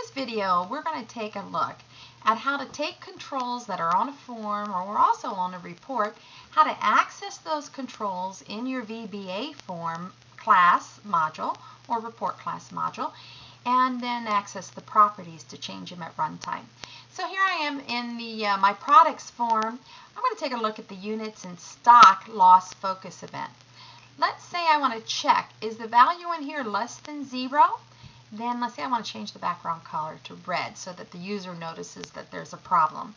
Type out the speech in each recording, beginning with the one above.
this video, we're going to take a look at how to take controls that are on a form or also on a report, how to access those controls in your VBA form class module or report class module, and then access the properties to change them at runtime. So here I am in the my products form. I'm going to take a look at the units in stock loss focus event. Let's say I want to check, is the value in here less than 0? Then let's say I want to change the background color to red so that the user notices that there's a problem.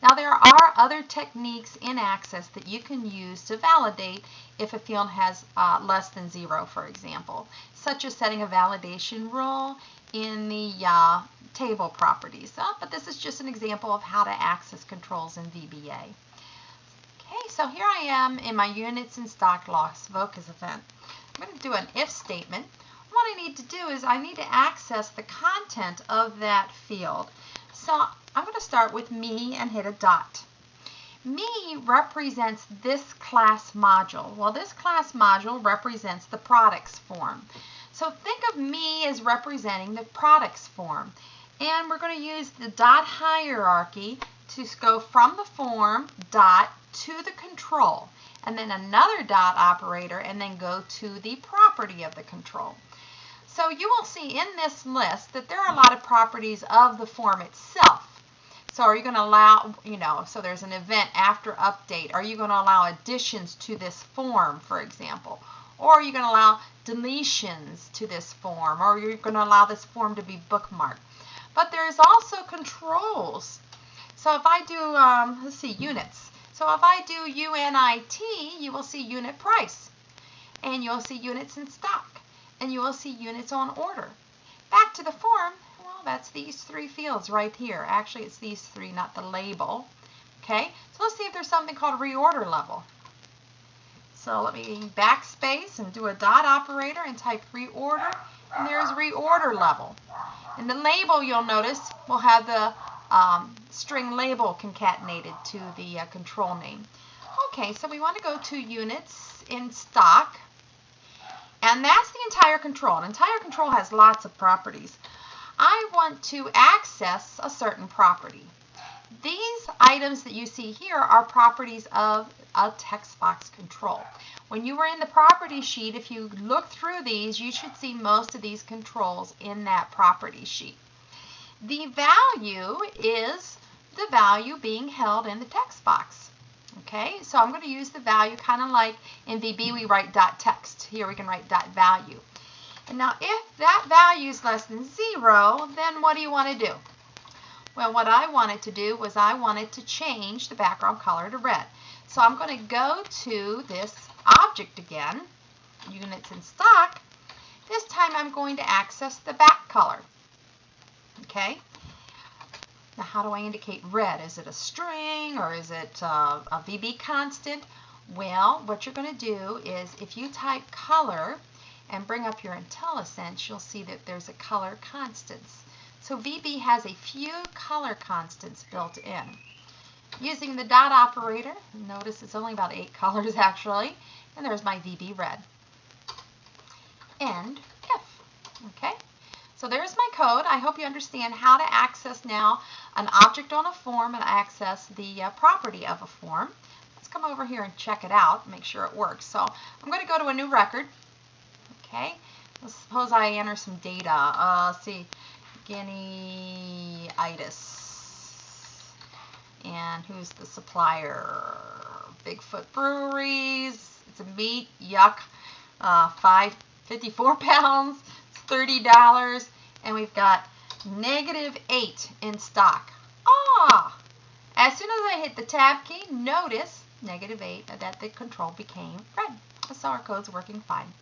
Now there are other techniques in Access that you can use to validate if a field has less than 0, for example, such as setting a validation rule in the table properties. But this is just an example of how to access controls in VBA. Okay, so here I am in my units in stock loss focus event. I'm going to do an if statement. What I need to do is I need to access the content of that field. So I'm going to start with me and hit a dot. Me represents this class module. Well, this class module represents the products form. So think of me as representing the products form. And we're going to use the dot hierarchy to go from the form dot to the control, and then another dot operator, and then go to the property of the control. So you will see in this list that there are a lot of properties of the form itself. So are you going to allow, so there's an event after update. Are you going to allow additions to this form, for example? Or are you going to allow deletions to this form? Or are you going to allow this form to be bookmarked? But there's also controls. So if I do, let's see, units. So if I do UNIT, you will see unit price. And you'll see units in stock. And you will see units on order. Back to the form, well, that's these 3 fields right here. Actually, it's these 3, not the label. Okay, so let's see if there's something called reorder level. So let me backspace and do a dot operator and type reorder, and there's reorder level. In the label, you'll notice we'll have the string label concatenated to the control name. Okay, so we want to go to units in stock. And that's the entire control. An entire control has lots of properties. I want to access a certain property. These items that you see here are properties of a text box control. When you were in the property sheet, if you look through these, you should see most of these controls in that property sheet. The value is the value being held in the text box. Okay, so I'm going to use the value kind of like in VB we write dot text. Here we can write dot value. And now if that value is less than 0, then what do you want to do? Well, what I wanted to do was I wanted to change the background color to red. So I'm going to go to this object again, units in stock. This time I'm going to access the back color. Okay. Now, how do I indicate red? Is it a string or is it a VB constant? Well, what you're going to do is if you type color and bring up your IntelliSense, you'll see that there's a color constants. So VB has a few color constants built in. Using the dot operator, notice it's only about 8 colors actually, and there's my VB red. And if. Okay. So there's my code. I hope you understand how to access now an object on a form and access the property of a form. Let's come over here and check it out, make sure it works. So I'm going to go to a new record. Okay, let's suppose I enter some data. Let's see, Guinea-itis. And who's the supplier? Bigfoot Breweries. It's a meat, yuck, 54 pounds. $30, and we've got -8 in stock. As soon as I hit the tab key, notice -8 that the control became red. So our code's working fine.